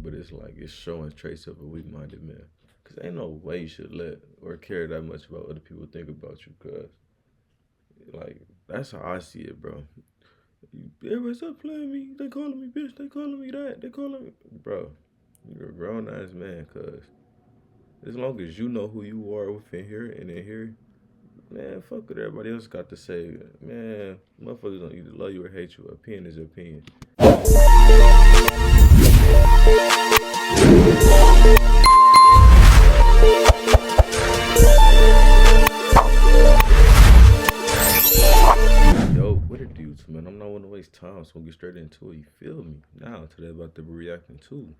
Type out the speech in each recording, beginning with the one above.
but it's like it's showing traits of a weak-minded man. Cause ain't no way you should let or care that much about what other people think about you. Cause like that's how I see it, bro. Everybody stop playing me. They calling me bitch. They calling me that. They calling me, bro. You're a grown ass man. Cause as long as you know who you are within here and in here, man, fuck what everybody else got to say. Man, motherfuckers don't either love you or hate you. Opinion is opinion. Yo, what it do, man? I'm not want to waste time, so we'll get straight into it. You feel me? Now, today about to be reacting to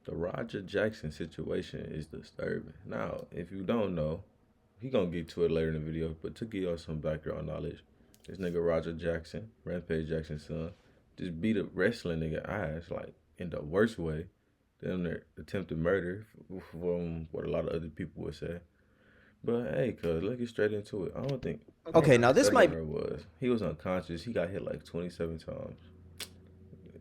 the Roger Jackson situation is disturbing. Now, if you don't know, he gonna get to it later in the video, but to give y'all some background knowledge, this nigga Roger Jackson, Rampage Jackson's son, just beat a wrestling nigga ass, like, in the worst way. Damn near attempted murder, from what a lot of other people would say. But hey, cuz, let's get straight into it. I don't think. Okay, now this might. He was unconscious. He got hit like 27 times.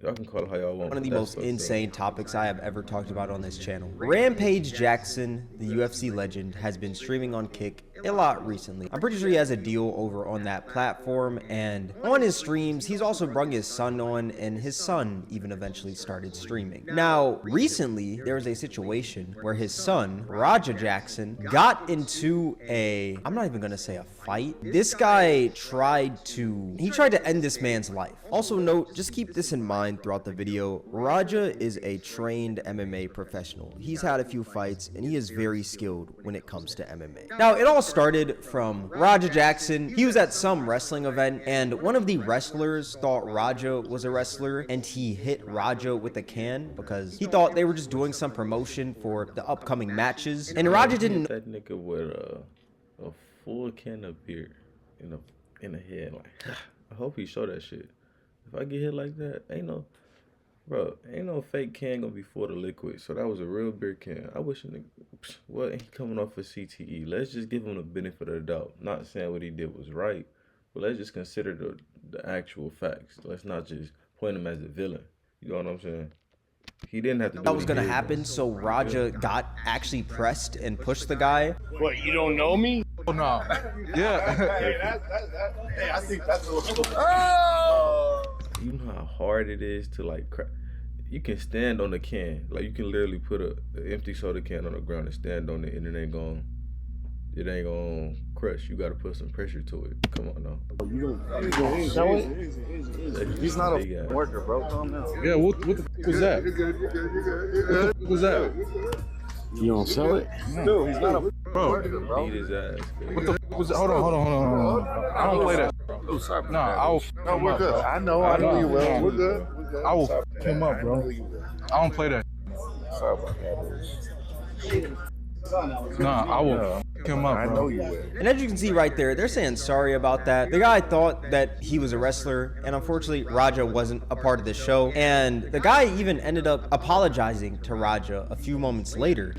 Y'all can call it how y'all want. One of the most insane topics I have ever talked about on this channel. Rampage Jackson, the UFC legend, has been streaming on Kick a lot recently. I'm pretty sure he has a deal over on that platform, and on his streams, he's also brought his son on, and his son even eventually started streaming. Now, recently, there was a situation where his son, Roger Jackson, got into a, I'm not even gonna say a fight. This guy tried to end this man's life. Also note, just keep this in mind throughout the video, Raja is a trained MMA professional. He's had a few fights and he is very skilled when it comes to MMA. Now, it all started from Raja Jackson. He was at some wrestling event and one of the wrestlers thought Raja was a wrestler and he hit Raja with a can because he thought they were just doing some promotion for the upcoming matches. And Raja didn't. That nigga with a full can of beer in the head. Like, I hope he show that shit. If I get hit like that, ain't no fake can gonna be full of liquid. So that was a real beer can. I wish a nigga, what, he coming off of CTE. Let's just give him the benefit of the doubt. Not saying what he did was right, but let's just consider the actual facts. Let's not just point him as a villain. You know what I'm saying? He didn't have to do that was gonna happen, so Raja got actually pressed and pushed the guy. What, you don't know me? Oh, no. Yeah. Hey, I think that's a little... You know how hard it is to like you can stand on the can, like you can literally put an empty soda can on the ground and stand on it and it ain't gonna crush. You gotta put some pressure to it. Come on now. You don't sell it? He's not a worker, bro. Calm down. Yeah, what the f was that? What the f was that? You don't sell it? No, he's not a worker, bro. Beat his ass. What the f was that? Hold on. I don't play that. Oh, sorry. Nah, I'll. No, we're good. I know you will. We're good. I will f him up, bro. I don't play that. Sorry about that. Nah, I will f him up, bro. I know you will. And as you can see right there, they're saying sorry about that. The guy thought that he was a wrestler, and unfortunately, Raja wasn't a part of the show. And the guy even ended up apologizing to Raja a few moments later.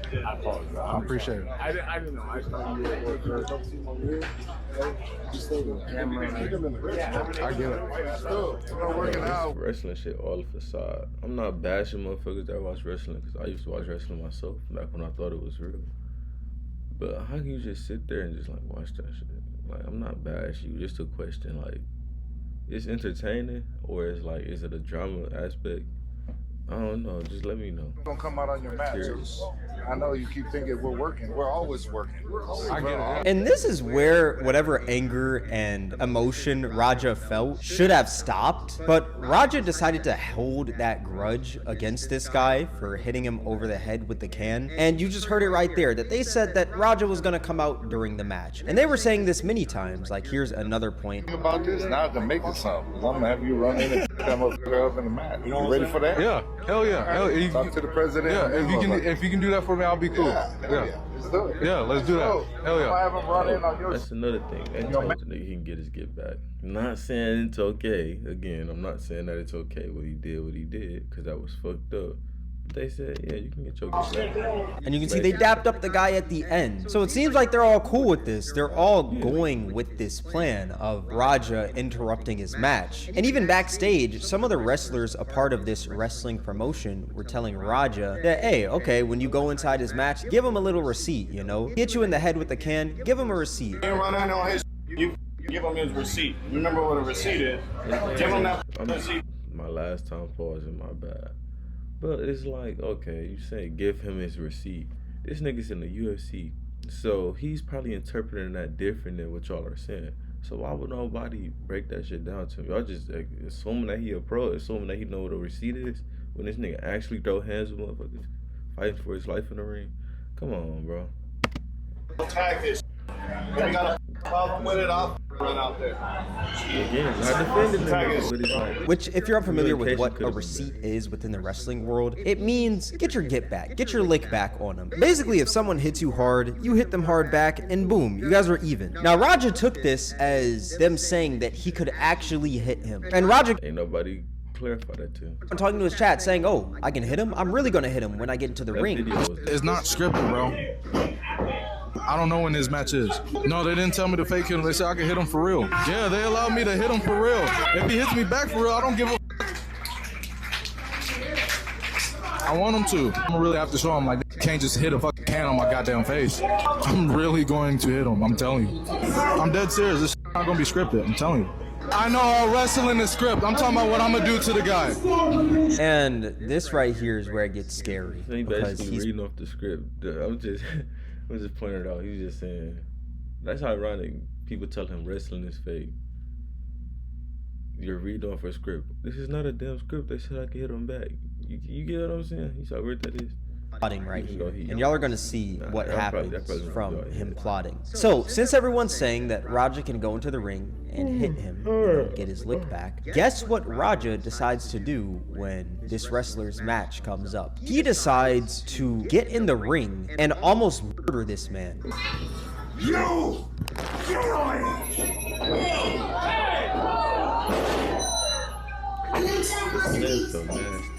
I appreciate it. I didn't know. I thought you were I get it. We're working out. Wrestling shit all a facade. I'm not bashing motherfuckers that watch wrestling because I used to watch wrestling myself back when I thought it was real. But how can you just sit there and just like watch that shit? Like, I'm not bashing you, just a question, like, it's entertaining or is it a drama aspect? I don't know, just let me know. Don't come out on your mat. I know you keep thinking we're working. We're always working. I get it. And this is where whatever anger and emotion Raja felt should have stopped. But Raja decided to hold that grudge against this guy for hitting him over the head with the can. And you just heard it right there that they said that Raja was going to come out during the match. And they were saying this many times. Like, here's another point. About this, now I can make it something. I'm gonna have you run in and come up in the mat. You ready for that? Yeah, hell yeah. Hell, Talk to the president. Yeah, if you can do that for me, I'll be cool. Yeah. Let's do it. Yeah, let's do that. Hell I yeah. have him run in on your. That's another thing. Anytime the nigga he can get his get back. I'm not saying it's okay. Again, I'm not saying that it's okay what he did, because that was fucked up. they said, yeah, you can get your get back. And you can see they dapped up the guy at the end. So it seems like they're all cool with this. They're all going with this plan of Raja interrupting his match. And even backstage, some of the wrestlers a part of this wrestling promotion were telling Raja that, hey, okay, when you go inside his match, give him a little receipt, you know? Hit you in the head with the can, give him a receipt. You give him his receipt. Remember what a receipt is. Give him that receipt. My last time pausing, my bad. But it's like, okay, you say give him his receipt. This nigga's in the UFC. So he's probably interpreting that different than what y'all are saying. So why would nobody break that shit down to him? Y'all just assuming that he a pro, assuming that he know what a receipt is, when this nigga actually throw hands with motherfuckers fighting for his life in the ring. Come on, bro. Tag this. If you got a problem with it, I'll run out there. Again, not defending him, but it's like, Which, if you're unfamiliar with what a receipt is within the wrestling world, it means get your get back, get your lick back on them. Basically, if someone hits you hard, you hit them hard back, and boom, you guys are even. Now, Raja took this as them saying that he could actually hit him. And Raja ain't nobody clarify that to him. I'm talking to his chat saying, oh, I can hit him? I'm really gonna hit him when I get into the ring. It's not scripted, bro. I don't know when his match is. No, they didn't tell me to fake hit him. They said I can hit him for real. Yeah, they allowed me to hit him for real. If he hits me back for real, I don't give a I want him to. I'm gonna really have to show him, like, you can't just hit a fucking can on my goddamn face. I'm really going to hit him, I'm telling you. I'm dead serious. This not gonna be scripted, I'm telling you. I know all wrestling is script. I'm talking about what I'm gonna do to the guy. And this right here is where it gets scary. So he basically reading off the script. I'm just pointing it out. He's just saying, that's ironic. People tell him wrestling is fake. You're reading off a script. This is not a damn script. They said I can hit him back. You get what I'm saying? You saw where that is? Plotting right here, and y'all are gonna see what happens from him plotting. So since everyone's saying that Raja can go into the ring and hit him, get his lick back, guess what Raja decides to do when this wrestler's match comes up? He decides to get in the ring and almost murder this man. This man's so nasty.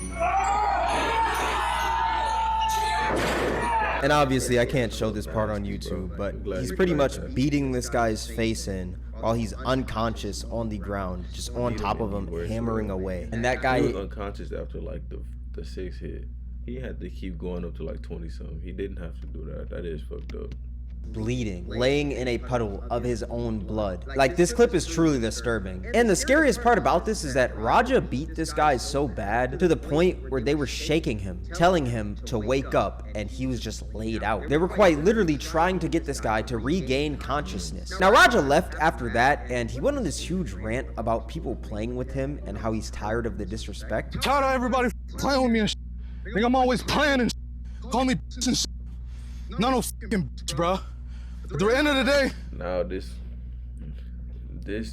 And obviously I can't show this part on YouTube, but he's pretty much beating this guy's face in while he's unconscious on the ground, just on top of him, hammering away. And that guy was unconscious after like the sixth hit. He had to keep going up to like 20 something. He didn't have to do that. That is fucked up. Bleeding, laying in a puddle of his own blood. Like, this clip is truly disturbing. And the scariest part about this is that Raja beat this guy so bad to the point where they were shaking him, telling him to wake up, and he was just laid out. They were quite literally trying to get this guy to regain consciousness. Now, Raja left after that, and he went on this huge rant about people playing with him and how he's tired of the disrespect. Tired of everybody playing with me and shit. Think I'm always playing and shit. Call me bitch and shit. Not no fucking bitch, bro. At the end of the day, now this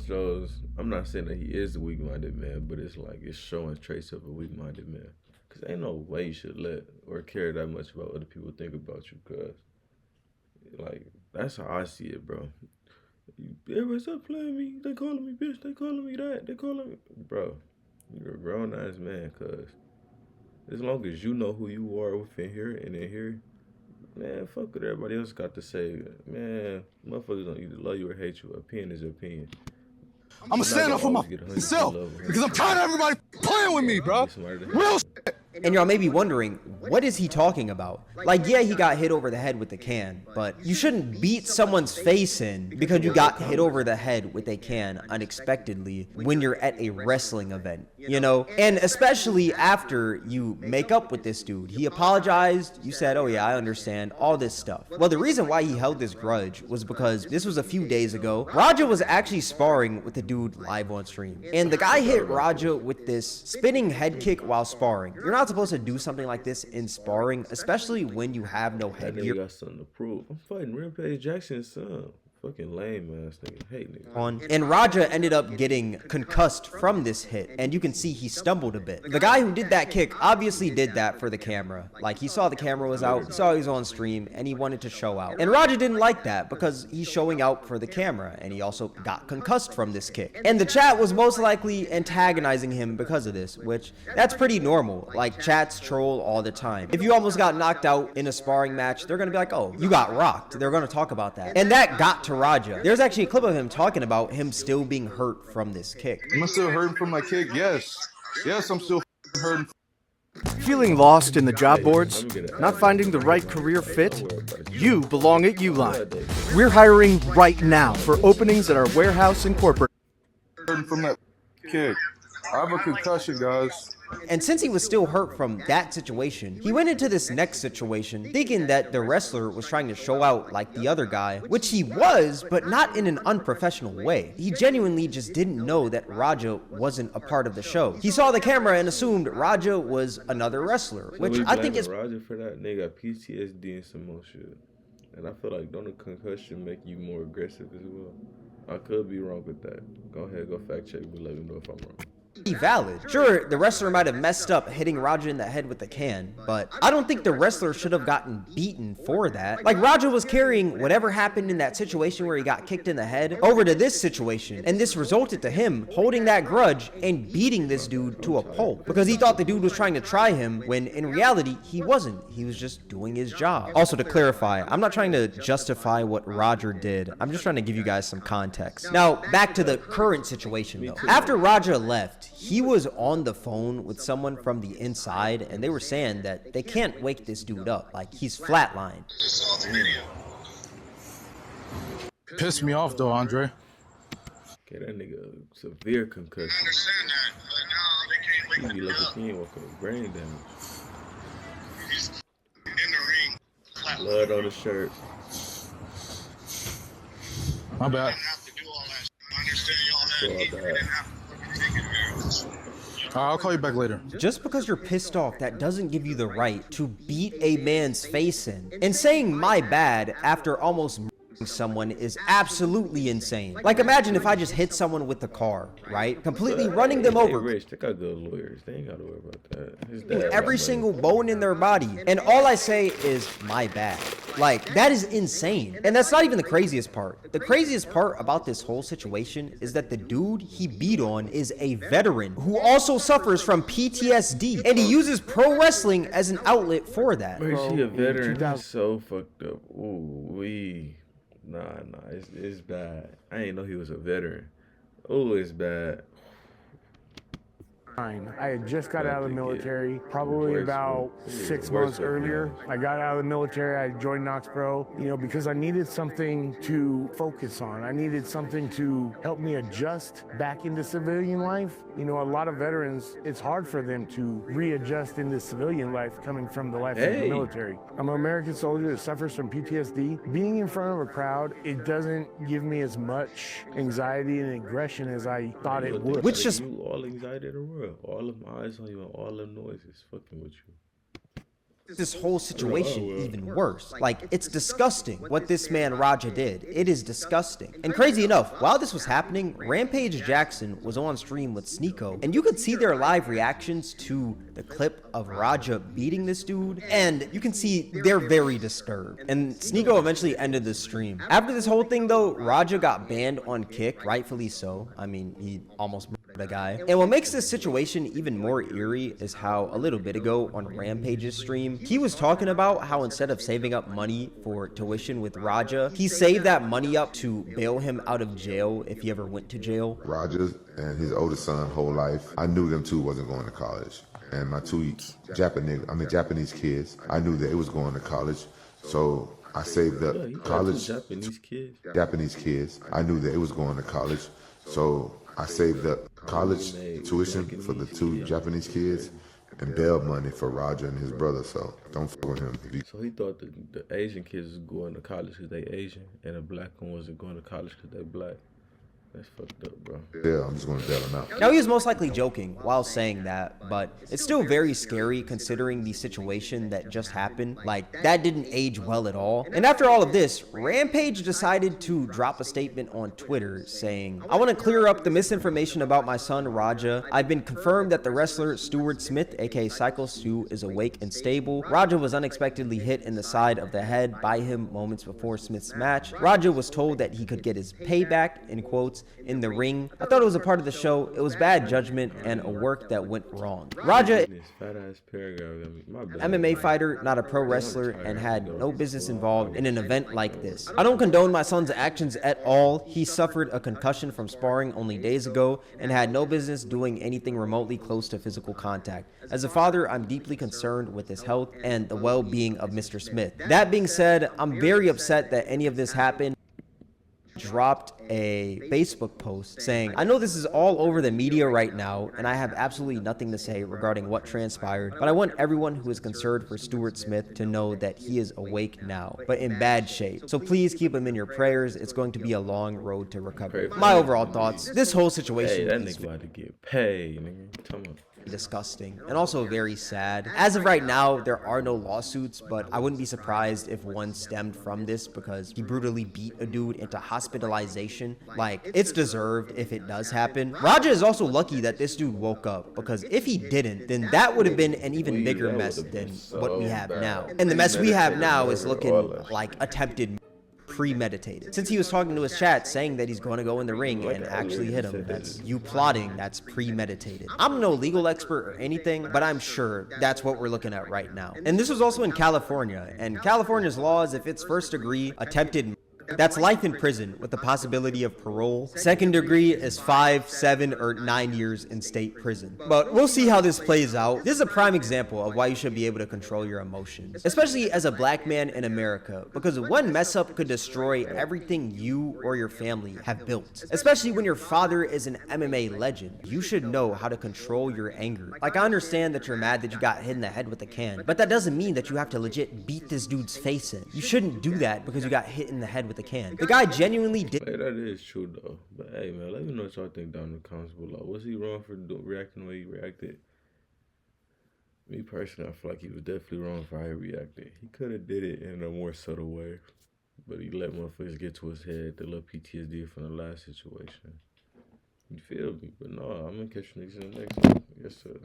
shows, I'm not saying that he is a weak-minded man, but it's like it's showing traits of a weak-minded man. Cause ain't no way you should let or care that much about what other people think about you. Cause like that's how I see it, bro. Everybody stop playing me. They calling me bitch. They calling me that. They calling me, bro. You're a grown-ass man. Cause as long as you know who you are within here and in here. Man, fuck what everybody else got to say. Man, motherfuckers don't either love you or hate you. Opinion is opinion. I'm gonna stand up for myself because I'm tired of everybody playing with me, bro. Real shit. And y'all may be wondering, what is he talking about? Like, yeah, he got hit over the head with a can, but you shouldn't beat someone's face in because you got hit over the head with a can unexpectedly when you're at a wrestling event, you know? And especially after you make up with this dude. He apologized, you said, oh yeah, I understand, all this stuff. Well, the reason why he held this grudge was because this was a few days ago. Raja was actually sparring with the dude live on stream. And the guy hit Raja with this spinning head kick while sparring. You're not supposed to do something like this in sparring, especially when you have no headgear. Got something to prove. I'm fighting Rampage Jackson's son. Fucking lame ass nigga. Hate nigga. And Raja ended up getting concussed from this hit, and you can see he stumbled a bit. The guy who did that kick obviously did that for the camera. Like, he saw the camera was out, he saw he was on stream, and he wanted to show out. And Raja didn't like that because he's showing out for the camera, and he also got concussed from this kick. And the chat was most likely antagonizing him because of this, which that's pretty normal. Like, chats troll all the time. If you almost got knocked out in a sparring match, they're gonna be like, oh, you got rocked. They're gonna talk about that. And that got to Raja. There's actually a clip of him talking about him still being hurt from this kick. Am I still hurting from my kick? Yes. Yes, I'm still hurting. Feeling lost in the job boards? Not finding the right career fit? You belong at Uline. We're hiring right now for openings at our warehouse and corporate. Hurting from that kick. I have a concussion, guys. And since he was still hurt from that situation, he went into this next situation thinking that the wrestler was trying to show out like the other guy, which he was, but not in an unprofessional way. He genuinely just didn't know that Raja wasn't a part of the show. He saw the camera and assumed Raja was another wrestler, which I think is... Raja for that nigga got PTSD and some more shit. And I feel like don't a concussion make you more aggressive as well? I could be wrong with that. Go ahead, go fact check me, let me know if I'm wrong. Valid. Sure, the wrestler might have messed up hitting Raja in the head with the can, but I don't think the wrestler should have gotten beaten for that. Like, Raja was carrying whatever happened in that situation where he got kicked in the head over to this situation, and this resulted to him holding that grudge and beating this dude to a pulp because he thought the dude was trying to try him when in reality he wasn't. He was just doing his job. Also, to clarify, I'm not trying to justify what Raja did. I'm just trying to give you guys some context. Now, back to the current situation though. After Raja left, he was on the phone with someone from the inside, and they were saying that they can't wake this dude up. Like, he's flatlined. Pissed me off, though, Andre. Okay, that nigga severe concussion. I understand that, but no, they can't wake He be me like up. if he ain't walking with brain damage. He's in the ring. Flat. Blood on the shirt. My bad. You don't have to do all that. I understand y'all had So heat. You bad. didn't have to fucking take it serious. I'll call you back later. Just because you're pissed off, that doesn't give you the right to beat a man's face in. And saying my bad after almost murdering someone is absolutely insane. Like, imagine if I just hit someone with the car, right? Completely running them Hey, over. Rich, they got good lawyers. They ain't gotta worry about that. His dad got Every money. single bone in their body. And all I say is my bad. Like, that is insane. And that's not even the craziest part. The craziest part about this whole situation is that the dude he beat on is a veteran who also suffers from PTSD. And he uses pro wrestling as an outlet for that. Bro, is he a veteran? That's so fucked up. Ooh, nah, it's bad. I ain't know he was a veteran. Oh, it's bad. I had just got out of the military, probably about 6 months earlier. I got out of the military, I joined Knox Pro, because I needed something to focus on. I needed something to help me adjust back into civilian life. A lot of veterans, it's hard for them to readjust into civilian life coming from the life of the military. I'm an American soldier that suffers from PTSD. Being in front of a crowd, it doesn't give me as much anxiety and aggression as I thought it would. Which just... You all anxiety in the world. All of my eyes on you and all the noises fucking with you. This whole situation even worse. Like, it's disgusting what this man Raja did. It is disgusting. And crazy enough, while this was happening, Rampage Jackson was on stream with Sneeko, and you could see their live reactions to the clip of Raja beating this dude, and you can see they're very disturbed. And Sneeko eventually ended the stream. After this whole thing though, Raja got banned on Kick, rightfully so. I mean, he almost murdered a guy. And what makes this situation even more eerie is how a little bit ago on Rampage's stream, he was talking about how instead of saving up money for tuition with Raja, he saved that money up to bail him out of jail if he ever went to jail. Raja and his oldest son whole life, I knew them two wasn't going to college. And my two Japanese kids, I knew that it was going to college. So I saved up college. Japanese kids, I knew that it was going to college. So I saved up college tuition for the two Japanese kids and bail money for Raja and his brother, so don't fuck with him. So he thought the Asian kids was going to college because they Asian, and the black one wasn't going to college because they black. That's fucked up, bro. Yeah, I'm just gonna bail him out. Now, he was most likely joking while saying that, but it's still very scary considering the situation that just happened. Like, that didn't age well at all. And after all of this, Rampage decided to drop a statement on Twitter saying, "I want to clear up the misinformation about my son Raja. I've been confirmed that the wrestler Stuart Smith, aka Psycho Stu, is awake and stable. Raja was unexpectedly hit in the side of the head by him moments before Smith's match. Raja was told that he could get his payback, in quotes, in the ring. I thought it was a part of the show. It was bad judgment and a work that went wrong. Raja, This fat ass paragraph. My bad. MMA fighter, not a pro wrestler, and had no business involved in an event like this. I don't condone my son's actions at all. He suffered a concussion from sparring only days ago and had no business doing anything remotely close to physical contact. As a father, I'm deeply concerned with his health and the well-being of Mr. Smith. That being said, I'm very upset that any of this happened." Dropped a Facebook post saying, "I know this is all over the media right now, and I have absolutely nothing to say regarding what transpired, but I want everyone who is concerned for Stuart Smith to know that he is awake now, but in bad shape. So please keep him in your prayers. It's going to be a long road to recovery." My overall thoughts, this whole situation Hey, that is nigga about to get paid, nigga. Come on. disgusting and also very sad. As of right now, there are no lawsuits, but I wouldn't be surprised if one stemmed from this because he brutally beat a dude into hospitalization. Like, it's deserved if it does happen. Raja is also lucky that this dude woke up, because if he didn't, then that would have been an even bigger mess than what we have now. And the mess we have now is looking like attempted premeditated. Since he was talking to his chat saying that he's going to go in the ring and actually hit him, that's you plotting, that's premeditated. I'm no legal expert or anything, but I'm sure that's what we're looking at right now. And this was also in California, and California's laws, if it's first degree attempted, that's life in prison with the possibility of parole. Second degree is 5, 7, or 9 years in state prison. But we'll see how this plays out. This is a prime example of why you should be able to control your emotions, especially as a black man in America, because one mess up could destroy everything you or your family have built. Especially when your father is an MMA legend. You should know how to control your anger. Like, I understand that you're mad that you got hit in the head with a can, but that doesn't mean that you have to legit beat this dude's face in. You shouldn't do that because you got hit in the head with a can. The guy genuinely did. Hey, that is true though. But hey, man, let me know what y'all think down in the comments below. Was he wrong for reacting the way he reacted? Me personally, I feel like he was definitely wrong for how he reacted. He could have did it in a more subtle way, but he let motherfuckers get to his head. The little PTSD from the last situation. You feel me? But no, I'm gonna catch you niggas in the next one. Yes, sir.